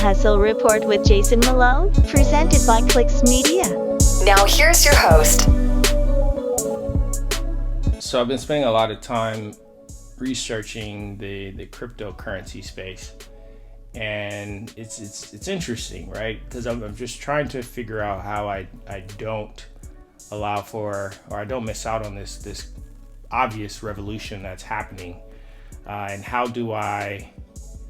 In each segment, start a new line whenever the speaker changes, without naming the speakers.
Hustle Report with Jason Malone, presented by Clicks Media.
Now here's your host.
So I've been spending a lot of time researching the cryptocurrency space, and it's interesting, right? Because I'm just trying to figure out how I don't allow for, or I don't miss out on this obvious revolution that's happening, and how do I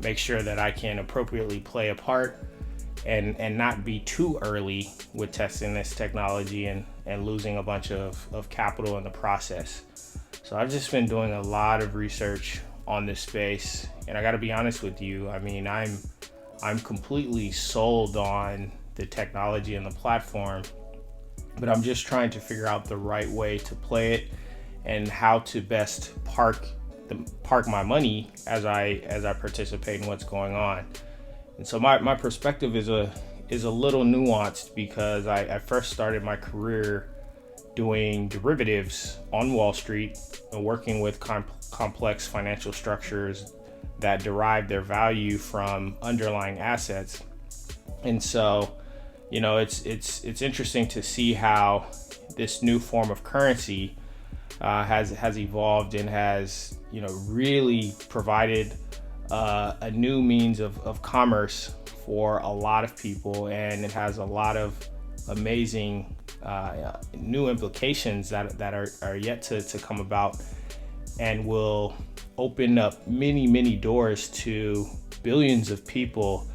make sure that I can appropriately play a part and not be too early with testing this technology and losing a bunch of capital in the process. So I've just been doing a lot of research on this space, and I got to be honest with you. I mean, I'm completely sold on the technology and the platform, but I'm just trying to figure out the right way to play it and how to best park my money as I participate in what's going on. And so my perspective is a little nuanced, because I first started my career doing derivatives on Wall Street and working with complex financial structures that derive their value from underlying assets. And so, you know, it's interesting to see how this new form of currency has evolved and has, you know, really provided a new means of commerce for a lot of people, and it has a lot of amazing new implications that are yet to come about, and will open up many doors to billions of people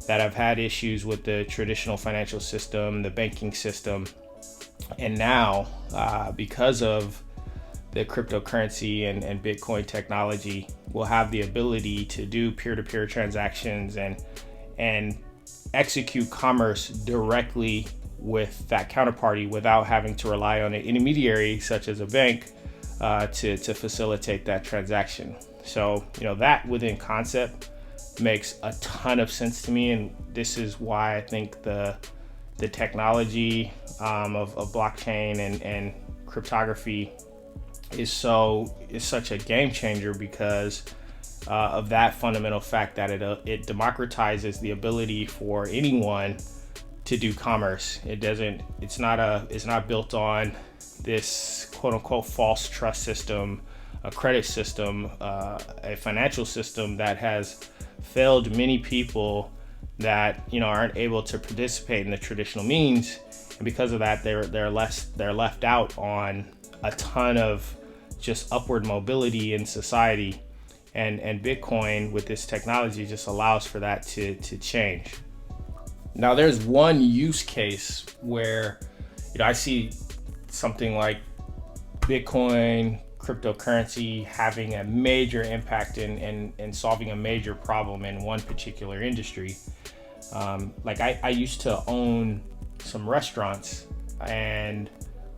that have had issues with the traditional financial system, the banking system, and now because of the cryptocurrency and Bitcoin technology, will have the ability to do peer-to-peer transactions and execute commerce directly with that counterparty without having to rely on an intermediary such as a bank to facilitate that transaction. So, you know, that within concept makes a ton of sense to me, and this is why I think the technology of blockchain and cryptography is such a game changer, because of that fundamental fact that it democratizes the ability for anyone to do commerce. It's not built on this quote unquote false trust system, a credit system, a financial system that has failed many people that, you know, aren't able to participate in the traditional means, and because of that they're left out on a ton of just upward mobility in society, and Bitcoin with this technology just allows for that to change. Now there's one use case where, you know, I see something like Bitcoin cryptocurrency having a major impact in solving a major problem in one particular industry. Like I used to own some restaurants, and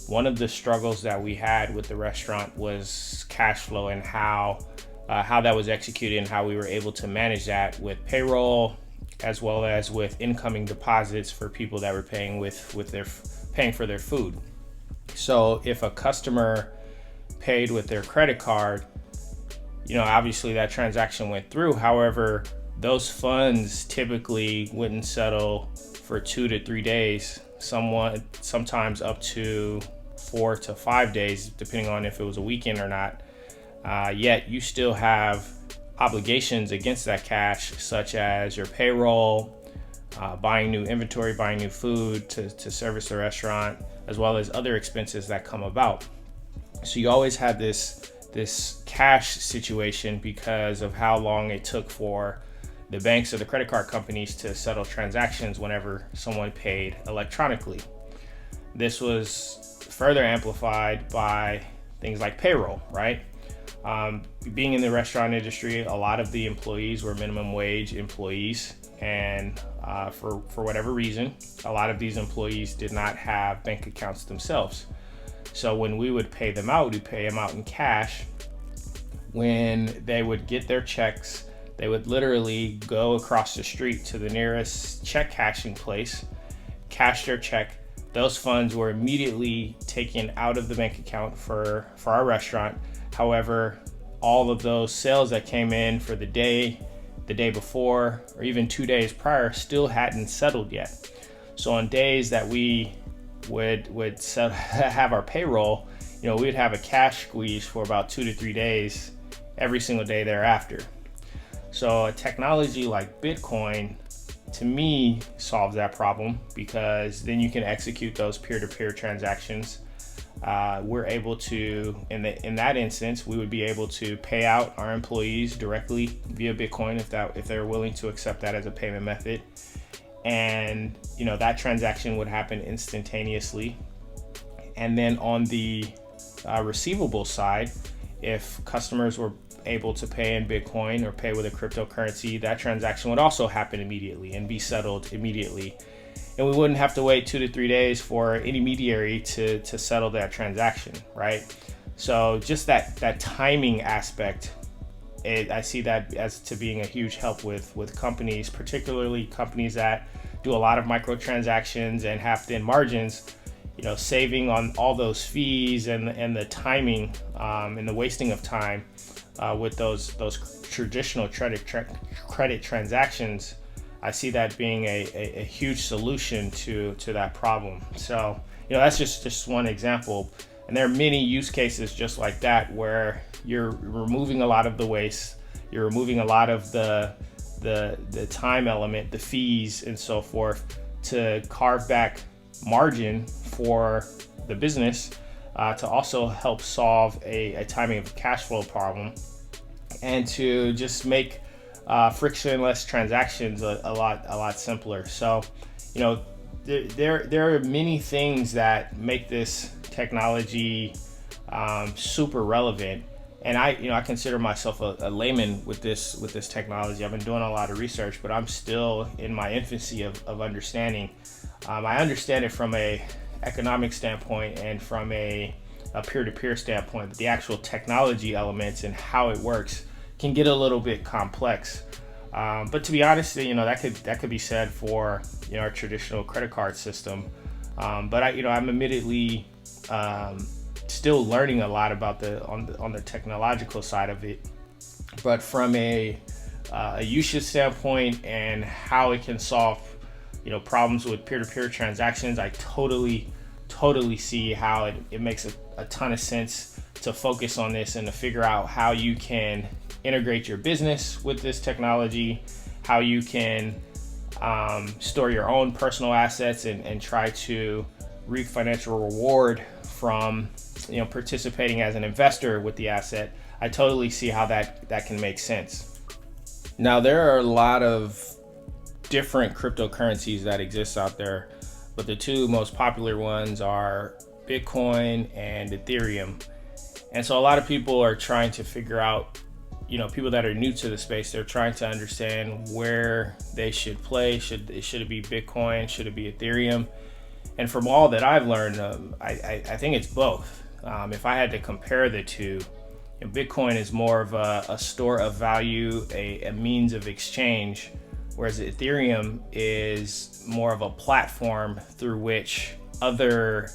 one of the struggles that we had with the restaurant was cash flow, and how that was executed, and how we were able to manage that with payroll as well as with incoming deposits for people that were paying paying for their food. So if a customer paid with their credit card, you know, obviously that transaction went through. However, those funds typically wouldn't settle for 2 to 3 days, sometimes up to 4 to 5 days, depending on if it was a weekend or not. Yet you still have obligations against that cash, such as your payroll, buying new inventory, buying new food to service the restaurant, as well as other expenses that come about. So you always had this cash situation because of how long it took for the banks or the credit card companies to settle transactions whenever someone paid electronically. This was further amplified by things like payroll, right? Being in the restaurant industry, a lot of the employees were minimum wage employees, and for whatever reason, a lot of these employees did not have bank accounts themselves. So when we would pay them out, we'd pay them out in cash. When they would get their checks, they would literally go across the street to the nearest check cashing place, cash their check. Those funds were immediately taken out of the bank account for our restaurant. However, all of those sales that came in for the day the day before or even 2 days prior still hadn't settled yet. So on days that we would have our payroll, we'd have a cash squeeze for about 2 to 3 days every single day thereafter. So a technology like Bitcoin, to me, solves that problem, because then you can execute those peer-to-peer transactions. We're able to, in that instance, we would be able to pay out our employees directly via Bitcoin if they're willing to accept that as a payment method. And that transaction would happen instantaneously. And then on the receivable side, if customers were able to pay in Bitcoin or pay with a cryptocurrency, that transaction would also happen immediately and be settled immediately. And we wouldn't have to wait 2 to 3 days for an intermediary to settle that transaction, right? So just that timing aspect, I see that as to being a huge help with companies, particularly companies that do a lot of microtransactions and have thin margins. Saving on all those fees and the timing and the wasting of time with those traditional credit transactions, I see that being a huge solution to that problem. So that's just one example, and there are many use cases just like that where you're removing a lot of the waste, you're removing a lot of the time element, the fees and so forth, to carve back margin for the business, to also help solve a timing of cash flow problem, and to just make frictionless transactions a lot simpler. So there are many things that make this technology super relevant. And I consider myself a layman with this technology. I've been doing a lot of research, but I'm still in my infancy of understanding. I understand it from a economic standpoint and from a peer-to-peer standpoint, but the actual technology elements and how it works can get a little bit complex. But to be honest, that could be said for our traditional credit card system. But I'm admittedly still learning a lot about on the technological side of it. But from a usage standpoint and how it can solve problems with peer-to-peer transactions, I totally see how it makes a ton of sense to focus on this and to figure out how you can integrate your business with this technology, how you can store your own personal assets and try to reap financial reward from participating as an investor with the asset. I totally see how that can make sense. Now, there are a lot of different cryptocurrencies that exist out there, but the two most popular ones are Bitcoin and Ethereum. And so a lot of people are trying to figure out, people that are new to the space, they're trying to understand where they should play. Should it be Bitcoin? Should it be Ethereum? And from all that I've learned, I think it's both. If I had to compare the two, Bitcoin is more of a store of value, a means of exchange, whereas Ethereum is more of a platform through which other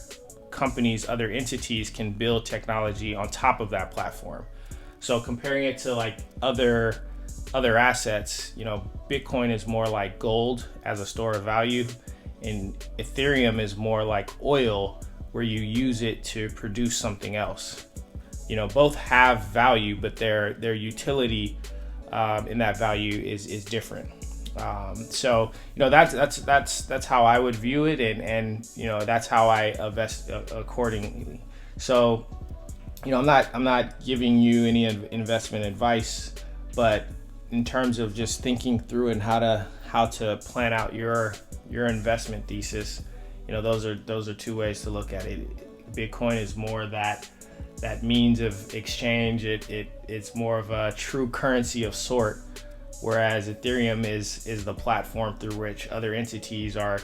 companies, other entities can build technology on top of that platform. So comparing it to like other assets, Bitcoin is more like gold as a store of value, and Ethereum is more like oil, where you use it to produce something else. Both have value, but their utility in that value is different. So that's how I would view it, and that's how I invest accordingly. So I'm not giving you any investment advice, but in terms of just thinking through and how to plan out your investment thesis, those are two ways to look at it. Bitcoin is more that means of exchange. It's more of a true currency of sort, whereas Ethereum is the platform through which other entities are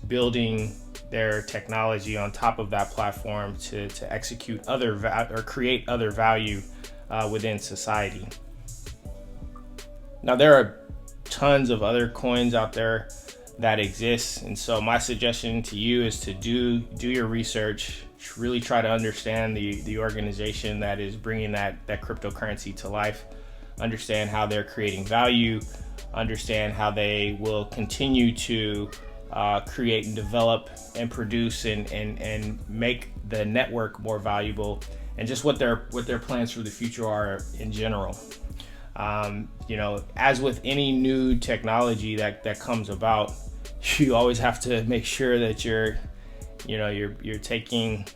building their technology on top of that platform to execute or create other value within society. Now, there are tons of other coins out there that exist, and so my suggestion to you is to do your research, really try to understand the organization that is bringing that cryptocurrency to life. understand how they're creating value, understand how they will continue to create and develop and produce and make the network more valuable, and just what their plans for the future are in general. As with any new technology that comes about, you always have to make sure that you're taking,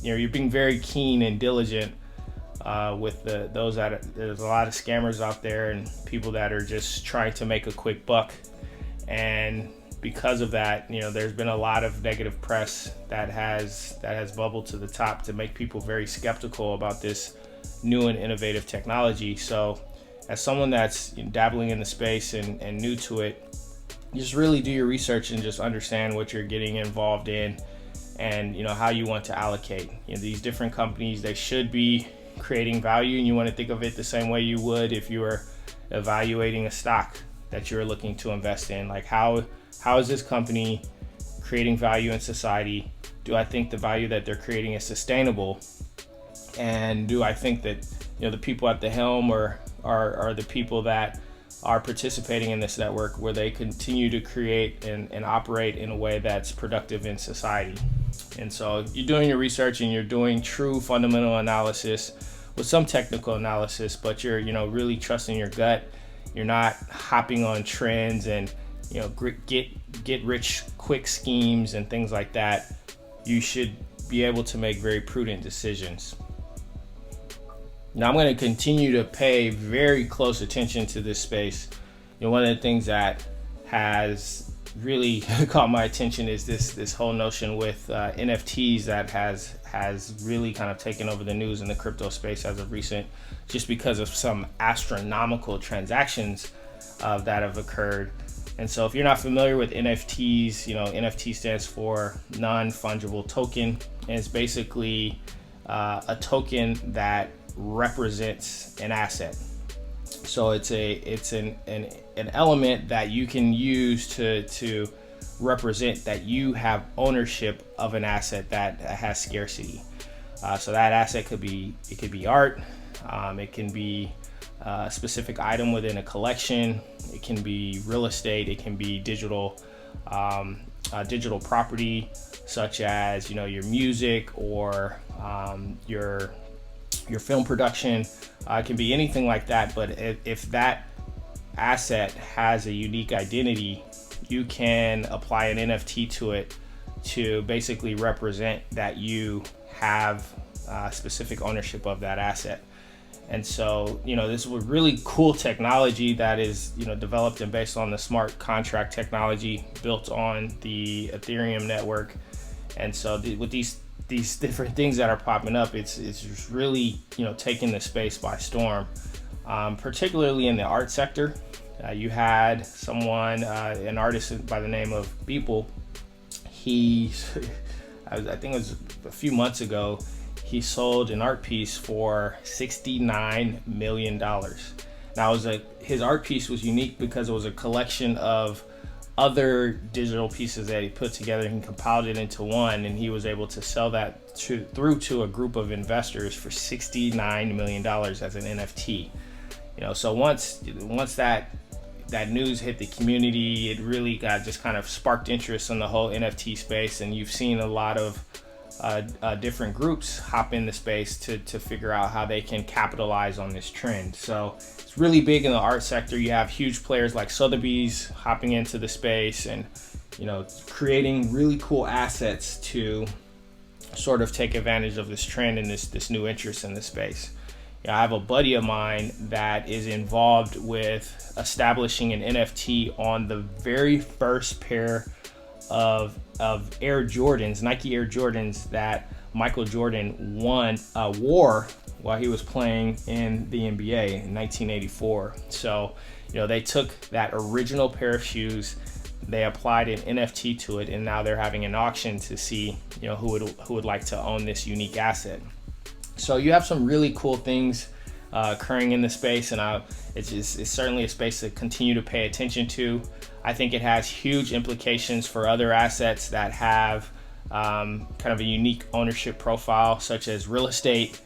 you're being very keen and diligent with there's a lot of scammers out there and people that are just trying to make a quick buck. And because of that, there's been a lot of negative press that has bubbled to the top to make people very skeptical about this new and innovative technology. So as someone that's dabbling in the space and new to it, just really do your research and just understand what you're getting involved in, and how you want to allocate. These different companies, they should be creating value, and you want to think of it the same way you would if you were evaluating a stock that you're looking to invest in. Like, how is this company creating value in society? Do I think the value that they're creating is sustainable? And do I think that the people at the helm are the people that are participating in this network, where they continue to create and operate in a way that's productive in society? And so you're doing your research and you're doing true fundamental analysis with some technical analysis, but you're really trusting your gut. You're not hopping on trends and get rich quick schemes and things like that. You should be able to make very prudent decisions. Now, I'm going to continue to pay very close attention to this space. One of the things that has really caught my attention is this whole notion with NFTs that has really kind of taken over the news in the crypto space as of recent, just because of some astronomical transactions that have occurred. And so if you're not familiar with NFTs, NFT stands for non-fungible token, and it's basically a token that represents an asset. So it's an element that you can use to represent that you have ownership of an asset that has scarcity. So that asset could be art, it can be a specific item within a collection, it can be real estate, it can be digital property, such as your music or your film production. It can be anything like that. But if that asset has a unique identity, you can apply an NFT to it to basically represent that you have specific ownership of that asset. And so, this is a really cool technology that is, developed and based on the smart contract technology built on the Ethereum network. And so with these different things that are popping up, it's just really, taking the space by storm, particularly in the art sector. You had someone, an artist by the name of Beeple. I think it was a few months ago, he sold an art piece for $69 million. Now, his art piece was unique because it was a collection of other digital pieces that he put together and compiled it into one, and he was able to sell that through to a group of investors for $69 million as an NFT. So once that news hit the community, it really got just kind of sparked interest in the whole NFT space, and you've seen a lot of different groups hop in the space to figure out how they can capitalize on this trend. So it's really big in the art sector. You have huge players like Sotheby's hopping into the space and creating really cool assets to sort of take advantage of this trend and this new interest in this space. I have a buddy of mine that is involved with establishing an NFT on the very first pair of Air Jordans, Nike Air Jordans, that Michael Jordan wore while he was playing in the NBA in 1984. So, they took that original pair of shoes, they applied an NFT to it, and now they're having an auction to see, who would like to own this unique asset. So you have some really cool things occurring in the space, and it's certainly a space to continue to pay attention to. I think it has huge implications for other assets that have kind of a unique ownership profile, such as real estate.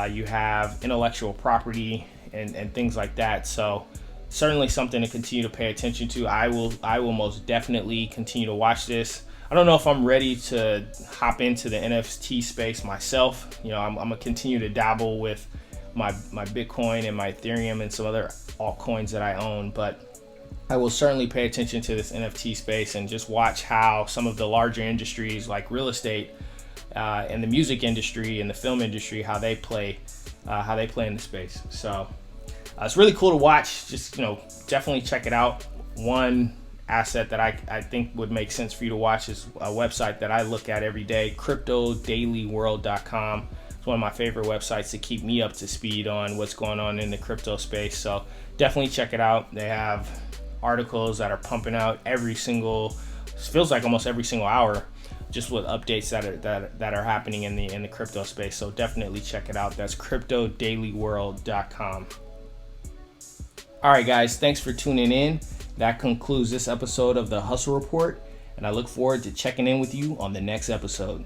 You have intellectual property and things like that. So certainly something to continue to pay attention to. I will most definitely continue to watch this. I don't know if I'm ready to hop into the NFT space myself. I'm gonna continue to dabble with my Bitcoin and my Ethereum and some other altcoins that I own, but I will certainly pay attention to this NFT space and just watch how some of the larger industries like real estate and the music industry and the film industry, how they play in the space. So it's really cool to watch. Just definitely check it out. One asset that I think would make sense for you to watch is a website that I look at every day, cryptodailyworld.com. It's one of my favorite websites to keep me up to speed on what's going on in the crypto space. So definitely check it out. They have articles that are pumping out feels like almost every single hour, just with updates that are happening in the crypto space. So definitely check it out. That's cryptodailyworld.com. All right, guys, thanks for tuning in. That concludes this episode of the Hustle Report, and I look forward to checking in with you on the next episode.